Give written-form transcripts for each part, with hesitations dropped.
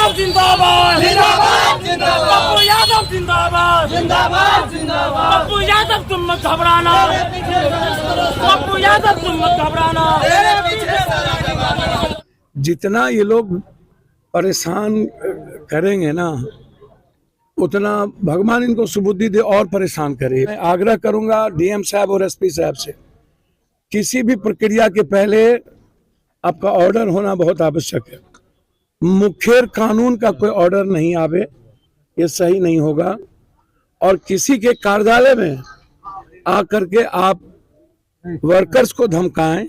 यादव जिंदाबाद जिंदाबाद जिंदाबाद, पप्पू यादव जिंदाबाद जिंदाबाद जिंदाबाद, पप्पू यादव तुम मत घबराना, पप्पू यादव तुम मत घबराना। जितना ये लोग परेशान करेंगे ना, उतना भगवान इनको सुबुद्धि दे और परेशान करे। मैं आग्रह करूंगा डीएम साहब और एसपी साहब से, किसी भी प्रक्रिया के पहले आपका ऑर्डर होना बहुत आवश्यक है। मुखेर कानून का कोई ऑर्डर नहीं आवे, ये सही नहीं होगा। और किसी के कार्यालय में आकर के आप वर्कर्स को धमकाएं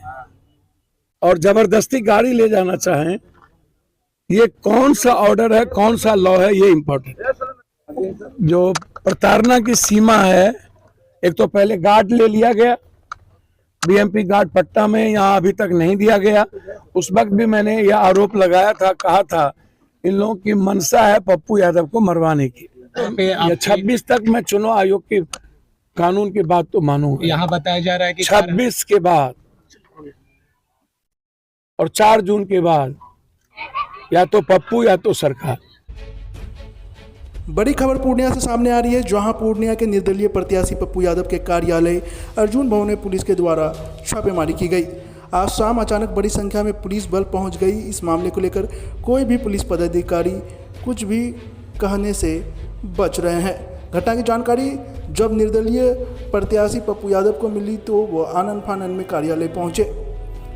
और जबरदस्ती गाड़ी ले जाना चाहें, ये कौन सा ऑर्डर है, कौन सा लॉ है, ये इम्पोर्टेंट है। जो प्रताड़ना की सीमा है, एक तो पहले गार्ड ले लिया गया, बीएमपी गार्ड पट्टा में यहाँ अभी तक नहीं दिया गया। उस वक्त भी मैंने यह आरोप लगाया था, कहा था इन लोगों की मंशा है पप्पू यादव को मरवाने की। 26 तक मैं चुनाव आयोग की कानून की बात तो मानूंगा। यहाँ बताया जा रहा है कि 26 के बाद और 4 जून के बाद या तो पप्पू या तो सरकार। बड़ी खबर पूर्णिया से सामने आ रही है, जहां पूर्णिया के निर्दलीय प्रत्याशी पप्पू यादव के कार्यालय अर्जुन भवन में पुलिस के द्वारा छापेमारी की गई। आज शाम अचानक बड़ी संख्या में पुलिस बल पहुंच गई। इस मामले को लेकर कोई भी पुलिस पदाधिकारी कुछ भी कहने से बच रहे हैं। घटना की जानकारी जब निर्दलीय प्रत्याशी पप्पू यादव को मिली तो वो आनन फानन में कार्यालय पहुँचे।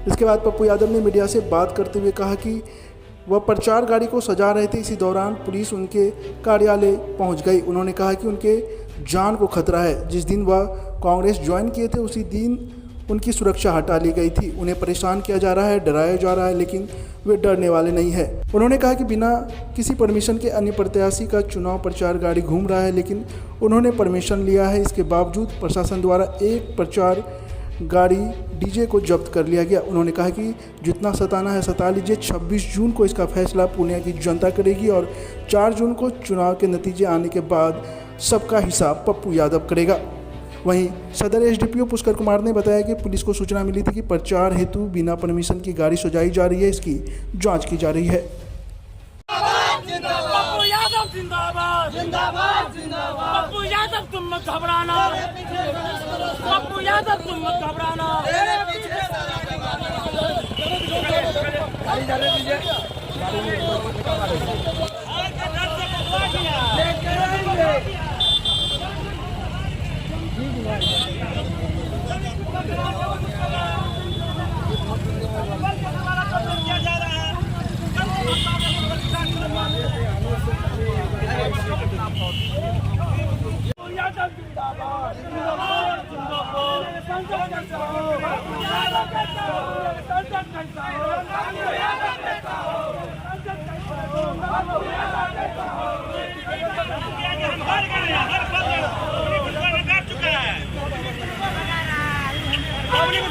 इसके बाद पप्पू यादव ने मीडिया से बात करते हुए कहा कि वह प्रचार गाड़ी को सजा रहे थे, इसी दौरान पुलिस उनके कार्यालय पहुंच गई। उन्होंने कहा कि उनके जान को खतरा है। जिस दिन वह कांग्रेस ज्वाइन किए थे उसी दिन उनकी सुरक्षा हटा ली गई थी। उन्हें परेशान किया जा रहा है, डराया जा रहा है, लेकिन वे डरने वाले नहीं है। उन्होंने कहा कि बिना किसी परमिशन के अन्य प्रत्याशी का चुनाव प्रचार गाड़ी घूम रहा है, लेकिन उन्होंने परमिशन लिया है। इसके बावजूद प्रशासन द्वारा एक प्रचार गाड़ी डीजे को जब्त कर लिया गया। उन्होंने कहा कि जितना सताना है सता लीजिए। 26 जून को इसका फैसला पूर्णिया की जनता करेगी और 4 जून को चुनाव के नतीजे आने के बाद सबका हिसाब पप्पू यादव करेगा। वहीं सदर एसडीपीओ पुष्कर कुमार ने बताया कि पुलिस को सूचना मिली थी कि प्रचार हेतु बिना परमिशन की गाड़ी सजाई जा रही है, इसकी जाँच की जा रही है। पप्पू यादव जिंदाबाद जिंदाबाद जिंदाबाद, पप्पू यादव तुम मत घबराना, पप्पू यादव तुम मत घबराना।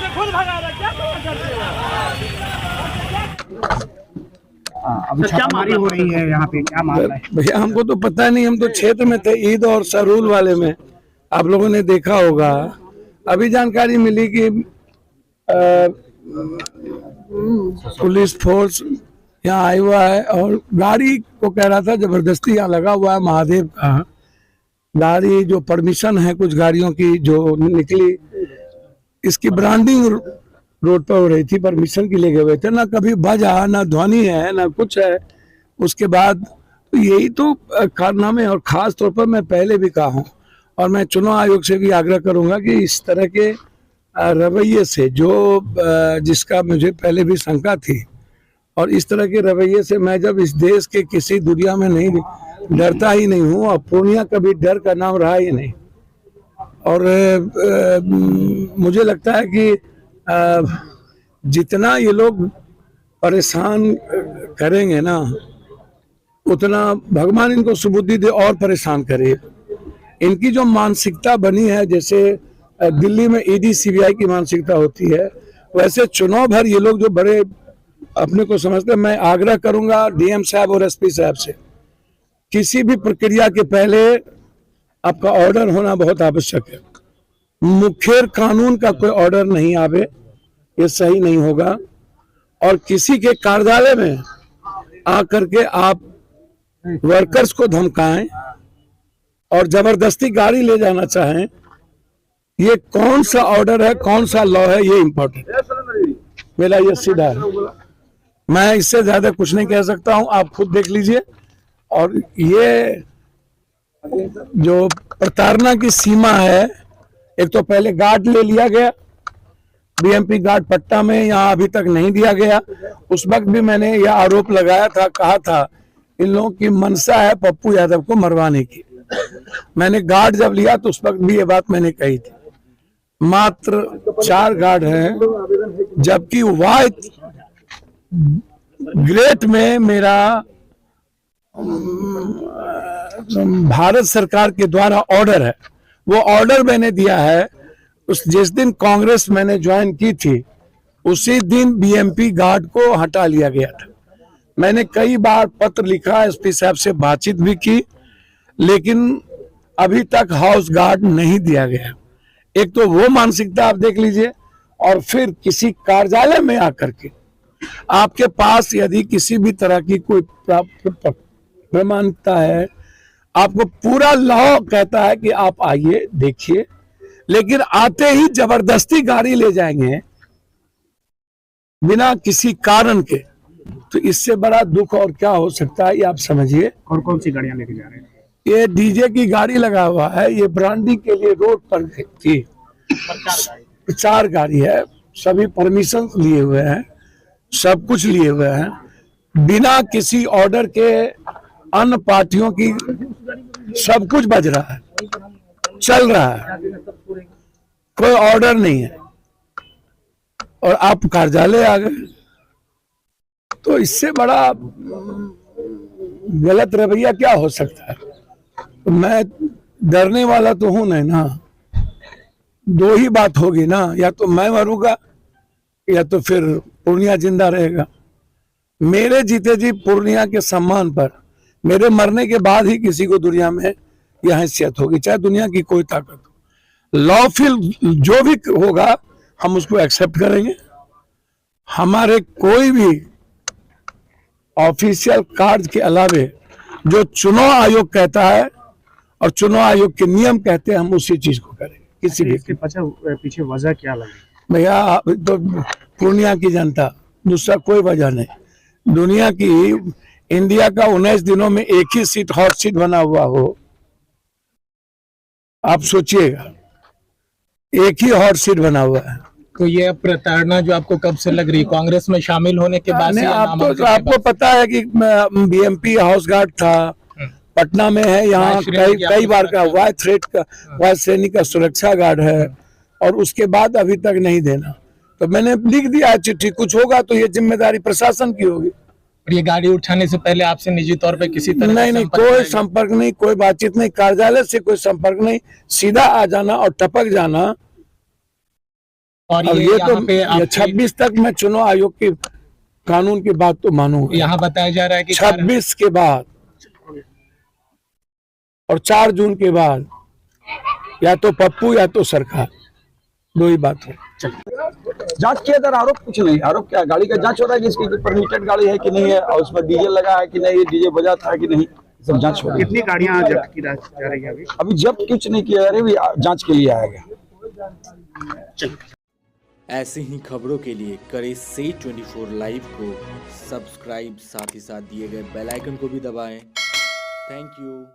खुद भगा रहा, क्या करते अभी छापेमारी हो रही है यहाँ पे, क्या मामला है? भैया हमको तो पता नहीं, हम तो क्षेत्र में थे, ईद और सरूल वाले में आप लोगों ने देखा होगा। अभी जानकारी मिली कि पुलिस फोर्स यहाँ आया हुआ है और गाड़ी को कह रहा था जबरदस्ती यहाँ लगा हुआ है महादेव का गाड़ी। जो परमिशन है कुछ गाड़ियों की जो निकली, इसकी ब्रांडिंग रोड पर हो रही थी, परमिशन के लिए गए हुए थे। ना कभी बजा, ना ध्वनि है, ना कुछ है। उसके बाद तो यही तो कारनामे। और खास तौर पर मैं पहले भी कहा हूँ और मैं चुनाव आयोग से भी आग्रह करूंगा कि इस तरह के रवैये से, जो जिसका मुझे पहले भी शंका थी, और इस तरह के रवैये से मैं जब इस देश के किसी दुनिया में नहीं डरता ही नहीं हूँ, और पूर्णिया कभी डर का नाम रहा ही नहीं। और मुझे लगता है कि जितना ये लोग परेशान करेंगे ना, उतना भगवान इनको सुबुद्धि दे और परेशान करे। इनकी जो मानसिकता बनी है, जैसे दिल्ली में ईडी सीबीआई की मानसिकता होती है, वैसे चुनाव भर ये लोग जो बड़े अपने को समझते हैं। मैं आग्रह करूंगा डीएम साहब और एसपी साहब से, किसी भी प्रक्रिया के पहले आपका ऑर्डर होना बहुत आवश्यक है। मुखेर कानून का कोई ऑर्डर नहीं आवे, ये सही नहीं होगा। और किसी के कार्यालय में आकर के आप वर्कर्स को धमकाएं और जबरदस्ती गाड़ी ले जाना चाहें, ये कौन सा ऑर्डर है, कौन सा लॉ है, ये इम्पोर्टेंट मेरा ये सीधा है। मैं इससे ज्यादा कुछ नहीं कह सकता हूं, आप खुद देख लीजिए। और ये जो प्रताड़ना की सीमा है, एक तो पहले गार्ड ले लिया गया, बीएमपी गार्ड पट्टा में यहाँ अभी तक नहीं दिया गया। उस वक्त भी मैंने यह आरोप लगाया था, कहा था इन लोगों की मंशा है पप्पू यादव को मरवाने की। मैंने गार्ड जब लिया तो उस वक्त भी ये बात मैंने कही थी। मात्र 4 गार्ड हैं, जबकि वाइट ग्रेट में मेरा भारत सरकार के द्वारा ऑर्डर है, वो ऑर्डर मैंने दिया है। उस जिस दिन कांग्रेस मैंने ज्वाइन की थी उसी दिन बीएमपी गार्ड को हटा लिया गया था। मैंने कई बार पत्र लिखा, एसपी साहब से बातचीत भी की, लेकिन अभी तक हाउस गार्ड नहीं दिया गया। एक तो वो मानसिकता आप देख लीजिए, और फिर किसी कार्यालय में आकर के आपके पास यदि किसी भी तरह की कोई प्रमाणिकता है, आपको पूरा लॉ कहता है कि आप आइए देखिए, लेकिन आते ही जबरदस्ती गाड़ी ले जाएंगे बिना किसी कारण के, तो इससे बड़ा दुख और क्या हो सकता है, ये आप समझिए। और कौन सी गाड़ियां लेके जा रहे हैं? ये डीजे की गाड़ी लगा हुआ है, ये ब्रांडिंग के लिए रोड पर थी। 4 गाड़ी है, सभी परमिशन लिए हुए हैं, सब कुछ लिए हुए हैं, बिना किसी ऑर्डर के अन्य पार्टियों की सब कुछ बज रहा है, चल रहा है, कोई ऑर्डर नहीं है, और आप कार्यालय आ गए। तो इससे बड़ा गलत रवैया क्या हो सकता है? तो मैं डरने वाला तो हूं नहीं ना। 2 ही बात होगी ना, या तो मैं मरूंगा या तो फिर पूर्णिया जिंदा रहेगा। मेरे जीते जी पूर्णिया के सम्मान पर मेरे मरने के बाद ही किसी को दुनिया में यह हैसियत होगी, चाहे दुनिया की कोई ताकत हो। लॉफुल जो भी होगा हम उसको एक्सेप्ट करेंगे। हमारे कोई भी ऑफिशियल कार्य के अलावे जो चुनाव आयोग कहता है और चुनाव आयोग के नियम कहते हैं, हम उसी चीज को करेंगे। किसी भी इसके पीछे वजह क्या लगी? भैया, तो पूर्णिया की जनता, दूसरा कोई वजह नहीं। दुनिया की, इंडिया का 19 दिनों में एक ही सीट हॉट सीट बना हुआ हो, आप सोचिएगा, एक ही हॉट सीट बना हुआ है। तो ये प्रताड़ना जो आपको कब से लग रही, कांग्रेस में शामिल होने के बाद से? आपको पता है कि बीएमपी हाउस गार्ड था, पटना में है, यहाँ कई बार का वाई श्रेणी का सुरक्षा गार्ड है, और उसके बाद अभी तक नहीं देना। तो मैंने लिख दिया है चिट्ठी, कुछ होगा तो ये जिम्मेदारी प्रशासन की होगी। और ये गाड़ी उठाने से पहले आपसे निजी तौर पे किसी तरह नहीं, कोई संपर्क नहीं, कोई बातचीत नहीं, कार्यालय से कोई संपर्क नहीं, सीधा आ जाना और टपक जाना। और ये तो 26 तक मैं चुनाव आयोग के कानून की बात तो मानूंगा। यहाँ बताया जा रहा है कि 26 के बाद और 4 जून के बाद या तो पप्पू या तो सरकार, 2 ही बात है। जांच किया जा रहा, आरोप कुछ नहीं। आरोप क्या, गाड़ी का जांच हो रहा है कि इसकी परमिटेड गाड़ी है कि नहीं है, और उसमें डीजल लगा है कि नहीं, डीजे बजा था कि नहीं, सब जांच हो रही है। कितनी गाड़ियां जब्त की जा रही है? अभी जब्त कुछ नहीं किया जा रहा है, जांच के लिए आएगा। ऐसे ही खबरों के लिए करें से 24 लाइव को सब्सक्राइब, साथ ही साथ दिए गए बेल आइकन को भी दबाएं। Thank you.